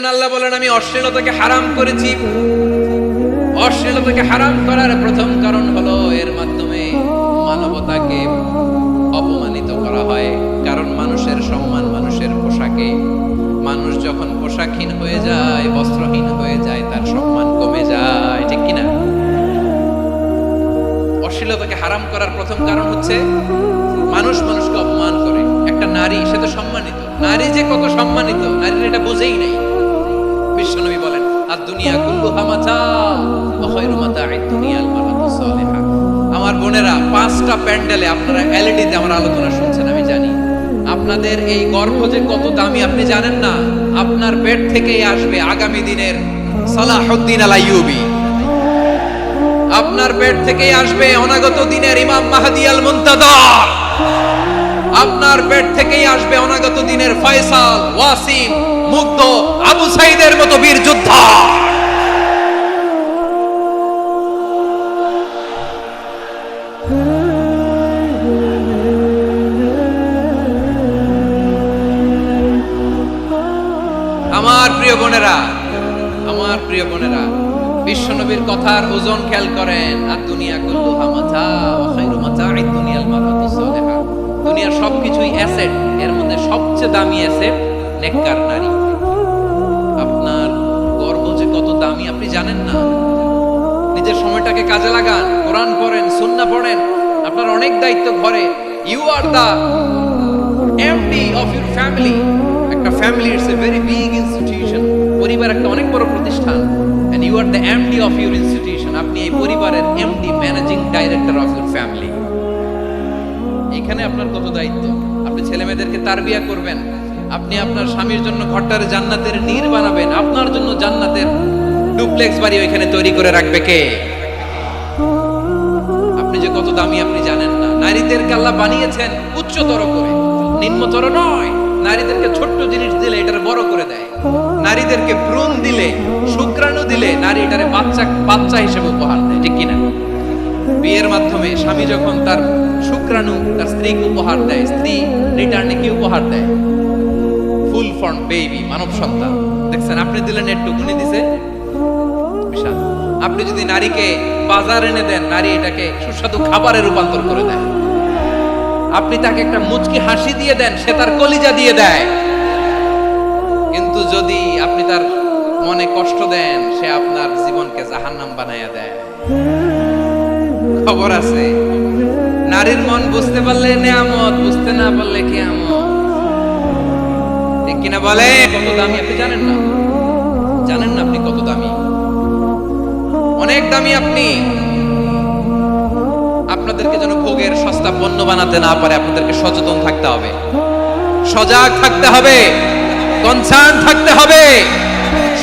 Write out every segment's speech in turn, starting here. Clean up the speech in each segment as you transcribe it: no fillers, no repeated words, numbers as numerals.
এজন্য আল্লাহ বলেন আমি অশ্লীলতাকে হারাম করেছি। অশ্লীলতাকে হারাম করার প্রথম কারণ হলো এর মাধ্যমে মানবতাকে অপমানিত করা হয়। কারণ মানুষের সম্মান মানুষের পোশাকে। মানুষ যখন পোশাকহীন হয়ে যায়, বস্ত্রহীন হয়ে যায়, তার সম্মান কমে যায়, ঠিক কিনা? অশ্লীলতাকে হারাম করার প্রথম কারণ হচ্ছে মানুষ মানুষকে অপমান করে। একটা নারী, সে তো সম্মানিত, নারী যে কত সম্মানিত নারীর এটা বুঝেই নাই। বিশ্বনবী বলেন আর দুনিয়া কুল্লুহা মাতা ওয়া খায়রু মাতা'আদ দুনিয়াল মারআতুস সালিহা। আমার বোনেরা, 5টা প্যান্ডেলে আপনারা এলইডিতে আমার আলোচনা শুনছেন, আমি জানি। আপনাদের এই গর্ভ যে কত দামি আপনি জানেন না। আপনার পেট থেকেই আসবে আগামী দিনের সালাহুদ্দিন আল আইয়ুবী। আপনার পেট থেকেই আসবে অনাগত দিনের ইমাম মাহদী আল মুনতাযর। আপনার পেট থেকেই আসবে অনাগত দিনের ফয়সাল, ওয়াসিম, মুগ্ধ, আবু সাইদের মতো বীর যোদ্ধা। আমার প্রিয় বোনেরা, আমার প্রিয় বোনেরা, বিশ্বনবীর কথার ওজন খেয়াল করেন। আর দুনিয়া কুল্লুহা মাতা ওয়া খায়রু মাতা'আদ দুনিয়াল মারআতুস সালিহা। দুনিয়ার সবকিছুই অ্যাসেট, এর মধ্যে সবচেয়ে দামি অ্যাসেট নেককার নারী। আপনার গর্ভ যে কত দামি আপনি জানেন না। নিজের সময়টাকে কাজে লাগান, কোরআন পড়েন, সুন্নাহ পড়েন। আপনার অনেক দায়িত্ব ঘরে। You are the MD of your family. একটা family it's a very big institution. পরিবার একটা অনেক বড় প্রতিষ্ঠান। And you are the MD of your institution. আপনি এই পরিবারের MD, managing director of your family. এখানে আপনার কত দায়িত্ব। আপনি ছেলে মেয়েদেরকে তারবিয়া করবেন। আপনি আপনার স্বামীর জন্য ঘরটারে জান্নাতের নীড় বানাবেন। আপনার জন্য জান্নাতের ডুপ্লেক্স বাড়ি ওইখানে তৈরি করে রাখবে কে? আপনি যে কত দামি আপনি জানেন না। নারীদেরকে আল্লাহ বানিয়েছেন উচ্চতর করে, নিম্নতর নয়। নারীদেরকে ছোট্ট জিনিস দিলে এটারে বড় করে দেয়। নারীদেরকে ভ্রূণ দিলে, শুক্রাণু দিলে নারী এটারে বাচ্চা হিসেবে উপহার দেয়, ঠিক কিনা? বিয়ের মাধ্যমে স্বামী যখন তার শুক্রাণু তার স্ত্রীকে উপহার দেয়, স্ত্রী রিটার্নে কি উপহার দেয়? ফুল ফর্ম বেবি, মানব সন্তান। দেখছেন, আপনি দিলেন একটুকুনি, দিছে বিশাল। আপনি যদি নারীকে বাজার এনে দেন, নারী এটাকে সুস্বাদু খাবারে রূপান্তর করে দেয়। আপনি তাকে একটা মুচকি হাসি দিয়ে দেন, সে তার কলিজা দিয়ে দেয়। কিন্তু যদি আপনি তার মনে কষ্ট দেন, সে আপনার জীবনকে জাহান্নাম বানায়া দেয়। খবর আছে, নারীর মন বুঝতে পারলে নেয়ামত, বুঝতে না পারলে কিয়ামত, ঠিক কিনা বলে? কত দামি আপনি জানেন না। জানেন না আপনি কত দামি, অনেক দামি আপনি। আপনাদেরকে যেন ভোগের সস্তা পণ্য বানাতে না পারে, আপনাদেরকে সচেতন থাকতে হবে, সজাগ থাকতে হবে, কনসার্ন থাকতে হবে।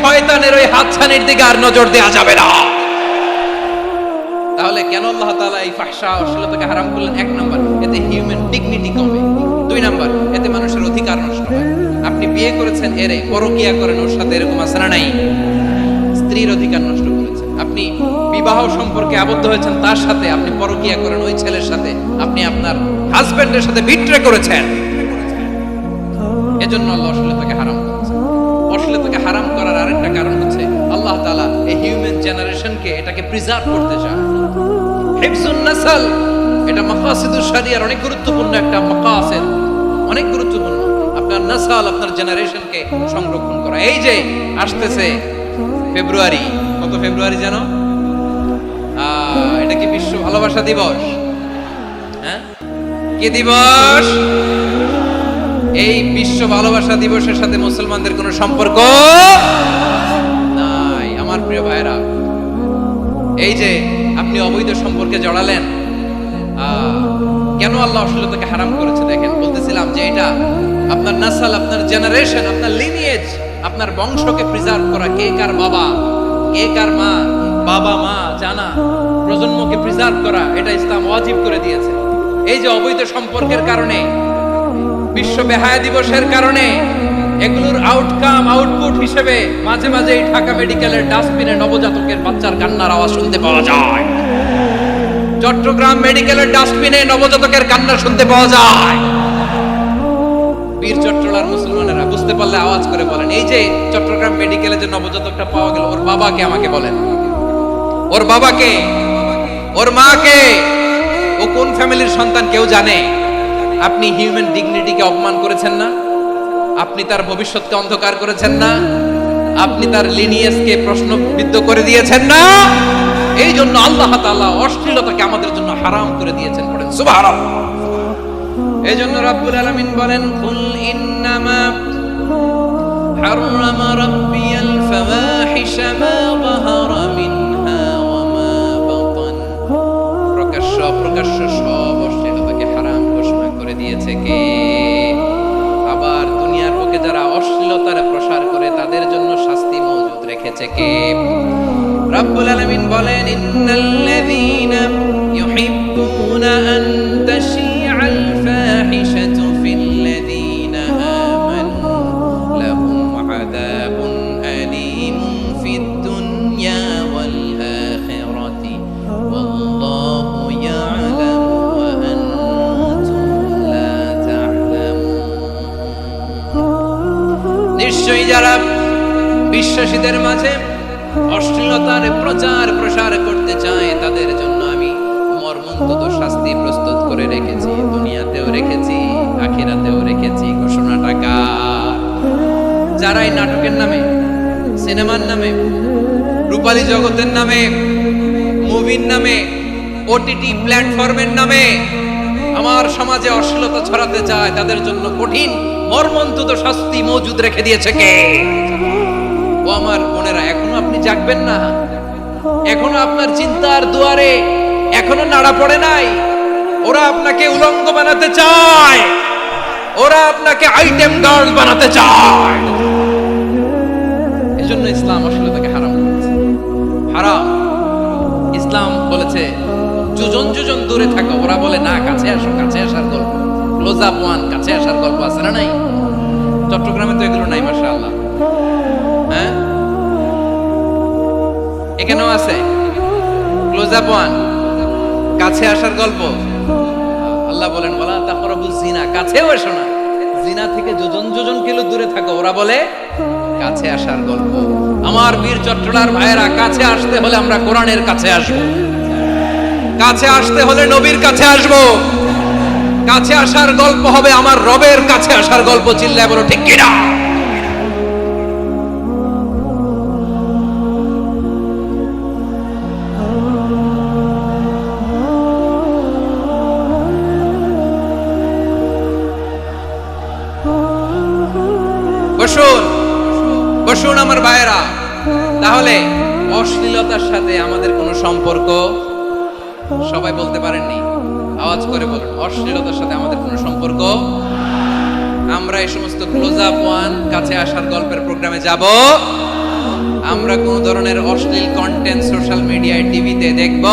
শয়তানের ওই হাতছানির দিকে আর নজর দেওয়া যাবে না। তাহলে কেন আল্লাহ তাআলা এই ফাহশা অশ্লীলতাকে হারাম করলেন? 1 নাম্বার, এতে হিউম্যান ডিগনিটি কমে। 2 নাম্বার, এতে মানুষের অধিকার নষ্ট হয়। আপনি বিয়ে করেছেন, এরে পরকিয়া করেন, ওর সাথে এরকম আছে না নাই? স্ত্রীর অধিকার নষ্ট করেছেন। আপনি বিবাহ সম্পর্কে আবদ্ধ হয়েছেন, তার সাথে আপনি পরকিয়া করেন, ওই ছেলের সাথে আপনি আপনার হাজবেন্ডের সাথে বিট্রে করেছেন। এজন্য আল্লাহ অশ্লীলতাকে হারাম করেছেন। অশ্লীলতাকে হারাম করার আরেকটা কারণ হচ্ছে আল্লাহ তাআলা এই হিউম্যান জেনারেশনকে এটাকে প্রিজার্ভ করতে চান। হিফজুন নাসল, এটা মাকাসিদুশ শরিয়ার অনেক গুরুত্বপূর্ণ একটা মাকাসিদ, অনেক গুরুত্বপূর্ণ। আপনার নাসল, আপনার জেনারেশনকে সংরক্ষণ করা। এই যে আসতেছে ফেব্রুয়ারি, কত ফেব্রুয়ারি জানো? এটা কি বিশ্ব ভালোবাসা দিবস? হ্যাঁ, কি দিবস? এই বিশ্ব ভালোবাসা দিবসের সাথে মুসলমানদের কোনো সম্পর্ক নাই। আমার প্রিয় ভাইরা, এই যে আপনি অবৈধ সম্পর্কে জড়ালেন, কেন আল্লাহ অশ্লীলতাকে হারাম করেছে? দেখেন, বলতেছিলাম যে এটা আপনার নাসল, আপনার জেনারেশন, আপনার লিনিয়েজ, আপনার বংশকে প্রিজার্ভ করা। কে কার বাবা, কে কার মা, বাবা মা জানা, প্রজন্মকে প্রিজার্ভ করা, এটা ইসলাম ওয়াজিব করে দিয়েছে। এই যে অবৈধ সম্পর্কের কারণে, বিশ্ব বেহায়া দিবসের কারণে, এগুলোর আউটকাম, আউটপুট হিসেবে মাঝে মাঝে এই ঢাকা মেডিকেলের ডাস্টবিনে নবজাতকের বাচ্চার কান্নার আওয়াজ শুনতে পাওয়া যায়। চট্টগ্রাম মেডিকেলের ডাস্টবিনে নবজাতকের কান্না শুনতে পাওয়া যায়। বীর চট্টলার মুসলমানেরা বুঝতে পারলে আওয়াজ করে বলেন। এই যে চট্টগ্রাম মেডিকেলে যে নবজাতকটা পাওয়া গেল, ওর বাবাকে আমাকে বলেন, ওর বাবাকে, ওর মাকে, ও কোন ফ্যামিলির সন্তান কেউ জানে? আপনি হিউম্যান ডিগনিটিকে অপমান করেছেন না? আপনি তার ভবিষ্যৎকে অন্ধকার করেছেন না? আপনি তার লিনিয়েজকে প্রশ্নবিদ্ধ করে দিয়েছেন না? এই জন্য আল্লাহ তাআলা অশ্লীলতাকে আমাদের জন্য হারাম করে দিয়েছেন। পড়েন সুবহানাল্লাহ। এই জন্য রাব্বুল আলামিন বলেন, কুল ইন্নামা হাররামা রাব্বিয়াল ফাওয়াহিশা মা যাহারা মিনহা ওয়া মা বাতান। প্রকাশ্য অপ্রকাশ্য সব অশ্লীলতাকে হারাম ঘোষণা করে দিয়েছে কে? আবার দুনিয়ার বুকে যারা অশ্লীলতার প্রসার করে তাদের জন্য শাস্তি মজুদ রেখেছে কে? রাব্বুল আলামিন বলেন, ইন্নাল্লাযীনা ইউহিব্বুনা আন তাশিআল ফাহিশাতু ফিল্লাযীনা আমানু লাহুম আযাবুন আলীমুন ফিদ দুনিয়া ওয়াল আখিরাতি ওয়াল্লাহু ইয়া'লামু ওয়া আনতুম লা তা'লামুন। নিশ্চয়ই যারা বিশ্বাসীদের মাঝে অশ্লীলতার প্রচার প্রসার করতে চায় তাদের জন্য আমি মর্মন্তুদ শাস্তি প্রস্তুত করে রেখেছি, দুনিয়াতেও রেখেছি, আখিরাতেও রেখেছি। ঘোষণাটা কার? যারা এই নাটকের নামে, সিনেমার নামে, রূপালী জগতের নামে, মুভির নামে, ওটিটি প্ল্যাটফর্মের নামে আমার সমাজে অশ্লীলতা ছড়াতে চায় তাদের জন্য কঠিন মর্মন্তুদ শাস্তি মজুদ রেখে দিয়েছে কে? ও আমার বোনেরা, এখনো আপনি জাগবেন না? এখনো আপনার চিন্তার দুয়ারে এখনো নাড়া পড়ে নাই? ওরা আপনাকে উলঙ্গ বানাতে চায়, ওরা আপনাকে আইটেম গার্ল বানাতে চায়। এজন্য ইসলাম অশ্লীলতাকে হারাম করেছে। হারাম। ইসলাম বলেছে যোজন যোজন দূরে থাকো। ওরা বলে না, কাছে আসো, কাছে আসার গল্প, ক্লোজ আপ ওয়ান, কাছে আসার গল্প আছে না? নাই? চট্টগ্রামে তো এগুলো নাই মাশাআল্লাহ। হ্যাঁ, এখানেও আছে ক্লোজ আপ ওয়ান, কাছে আসার গল্প। আল্লাহ বলেন, ওয়ালা তাকরাবুজ জিনা, কাছেও এসো না, জিনা থেকে যোজন যোজন কিলো দূরে থাকো। ওরা বলে কাছে আসার গল্প। আমার বীর চট্টলার ভাইয়েরা, কাছে আসতে হলে আমরা কোরআনের কাছে আসব, কাছে আসতে হলে নবীর কাছে আসব, কাছে আসার গল্প হবে আমার রবের কাছে আসার গল্প। চিল্লায় বলো ঠিক কিনা? বসুন, বসুন আমার ভাইয়েরা। তাহলে অশ্লীলতার সাথে আমাদের কোনো সম্পর্ক? সবাই বলতে পারেননি, আওয়াজ করে বলুন, অশ্লীলতার সাথে আমাদের কোনো সম্পর্ক? আমরা এই সমস্ত ক্লোজ আপ ওয়ান, কাছে আসার গল্পের প্রোগ্রামে যাব? আমরা কোন ধরনের অশ্লীল কন্টেন্ট সোশ্যাল মিডিয়ায়, টিভিতে দেখব?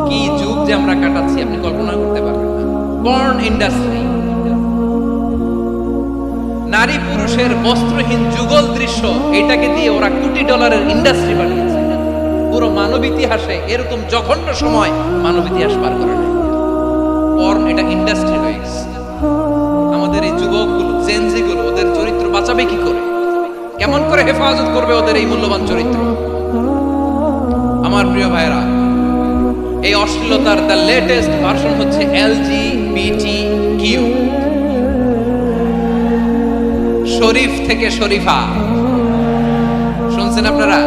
কি যুগ যে আমরা কাটাচ্ছি আপনি কল্পনা করতে পারবেন না। পর্ন ইন্ডাস্ট্রি, নারী পুরুষের বস্ত্রহীন যুগল দৃশ্য, এটাকে দিয়ে ওরা কোটি ডলারের ইন্ডাস্ট্রি বানিয়েছে। পুরো মানব ইতিহাসে এরকম জঘন্য সময় মানব ইতিহাস পার করে নাই। পর্ন এটা ইন্ডাস্ট্রি হয়ে গেছে। আমাদের এই যুবকগুলো, জেনজিগুলো, ওদের চরিত্র বাঁচাবে কি করে? কেমন করে হেফাজত করবে ওদের এই মূল্যবান চরিত্র? আমার প্রিয় ভাইরা, এই অশ্লীলতার দ্য লেটেস্ট ভার্সন হচ্ছে LGBTQ, শরীফ থেকে শরীফা। শুনছেন আপনারা?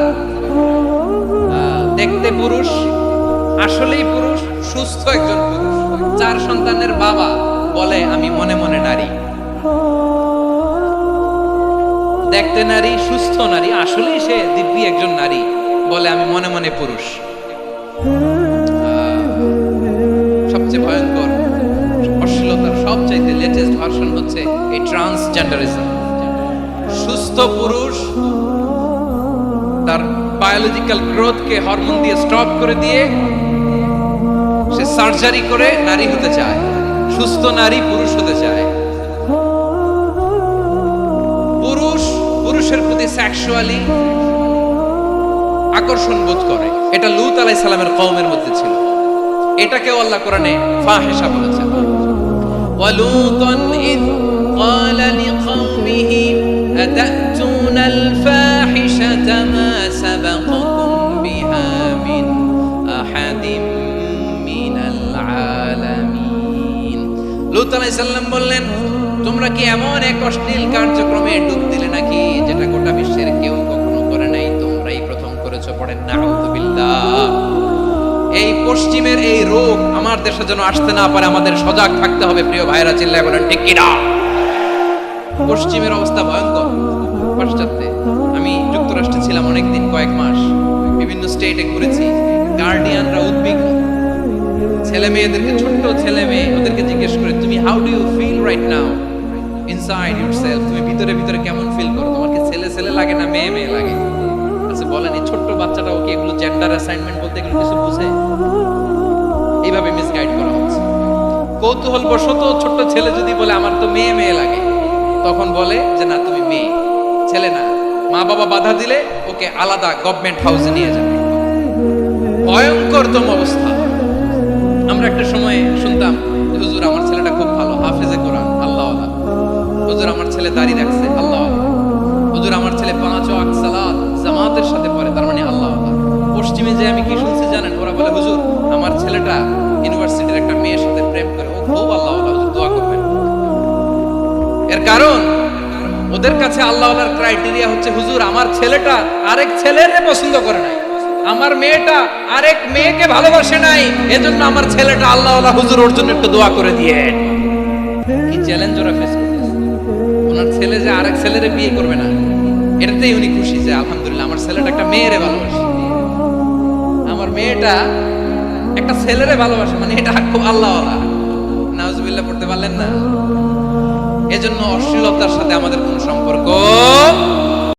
দেখতে পুরুষ, আসলেই পুরুষ, সুস্থ একজন পুরুষ, 4 সন্তানের বাবা, বলে আমি মনে মনে নারী। দেখতে নারী, সুস্থ নারী, আসলেই সে দিব্যি একজন নারী, বলে আমি মনে মনে পুরুষ। সবচেয়ে ভয়ঙ্কর অশ্লীলতার সবচাইতে লেটেস্ট ভার্সন হচ্ছে এই ট্রান্সজেন্ডারিজম। সুস্থ পুরুষ তার বায়োলজিক্যাল গ্রোথকে হরমোন দিয়ে স্টপ করে দিয়ে সে সার্জারি করে নারী হতে চায়। সুস্থ নারী পুরুষ হতে চায়। পুরুষ পুরুষের প্রতি সেক্সুয়ালি আকর্ষণ বোধ করে। এটা লূত আলাইহিস সালামের কওমের মধ্যে ছিল। এটাকেও আল্লাহ কোরআনে ফাহিশা বলেছেন। ولوطا إذ قال لقومه أتأتون الفاحشة ما سبقكم بها من أحد من العالمين লূত আলাইহিস সালাম বললেন, তোমরা কি এমন এক অশ্লীল কার্যক্রমে ডুব দিলে নাকি যেটা গোটা বিশ্বের কেউ কখনো করে নাই, তোমরাই প্রথম করেছো। পড়েন নাউযুবিল্লাহ। এই পশ্চিমের এই রোগ আমার দেশে যেন আসতে না পারে, আমাদের সজাগ থাকতে হবে। প্রিয় ভাইরা, চিল্লায় বলেন ঠিক কিনা? পশ্চিমের অবস্থা ভয়ঙ্কর। পাশ্চাত্যে আমি যুক্তরাষ্ট্রে ছিলাম অনেকদিন, কয়েক মাস, বিভিন্ন স্টেটে ঘুরেছি। গার্ডিয়ানরা উদ্বিগ্ন, ছেলে মেয়েদেরকে, ছোট্ট ছেলে মেয়ে, ওদেরকে জিজ্ঞেস করে, তুমি how do you feel right now inside yourself, তুমি ভিতরে ভিতরে কেমন ফিল করো, তোমার কি ছেলে ছেলে লাগে না মেয়ে মেয়ে লাগে? আচ্ছা বলেন, এই ছোট্ট বাচ্চাটাও কি এগুলো জেন্ডার অ্যাসাইনমেন্ট বলতে এগুলো কিছু বুঝে? এইভাবে মিসগাইড করা হচ্ছে। কৌতূহল বশত ছোট্ট ছেলে যদি বলে আমার তো মেয়ে মেয়ে লাগে, তখন বলে যে না তুমি মেয়ে, ছেলে না। মা বাবা বাধা দিলে ওকে আলাদা গভর্নমেন্ট হাউসে নিয়ে যাবে। ভয়ঙ্করতম অবস্থা। আমরা একটা সময় শুনতাম, হুজুর আমার ছেলেটা খুব ভালো, হাফেজে কোরআন, আল্লাহওয়ালা। হুজুর আমার ছেলে দাড়ি রাখছে, আল্লাহওয়ালা। হুজুর আমার ছেলে 5 ওয়াক্ত সালাত জামাতের সাথে পড়ে, তার মানে আল্লাহওয়ালা। পশ্চিমে যে আমি কি শুনছি জানেন? ওরা বলে, হুজুর আমার ছেলেটা ইউনিভার্সিটির একটা মেয়ের সাথে প্রেম করে, ও খুব আল্লাহওয়ালা, হুজুর দোয়া করবেন। এর কারণ ওদের কাছে আল্লাহওয়ালার ক্রাইটেরিয়া হচ্ছে, হুজুর আমার ছেলেটা আরেক ছেলেরে পছন্দ করে নাই, আমার মেয়েটা আরেক মেয়েকে ভালোবাসে নাই, এজন্য আমার ছেলেটা আল্লাহওয়ালা, হুজুর ওর জন্য একটু দোয়া করে দিয়ে। কি চ্যালেঞ্জ ওরা ফেস করতেছে। ওনার ছেলে যে আরেক ছেলেরে বিয়ে করবে না, এটাতেই উনি খুশি যে আলহামদুলিল্লাহ আমার ছেলেটা একটা মেয়েরে ভালোবাসে, আমার মেয়েটা একটা ছেলেরে ভালোবাসে, মানে এটা খুব আল্লাহওয়ালা। নাউজুবিল্লাহ পড়তে পারলেন না? এজন্য অশ্লীলতার সাথে আমাদের কোনো সম্পর্ক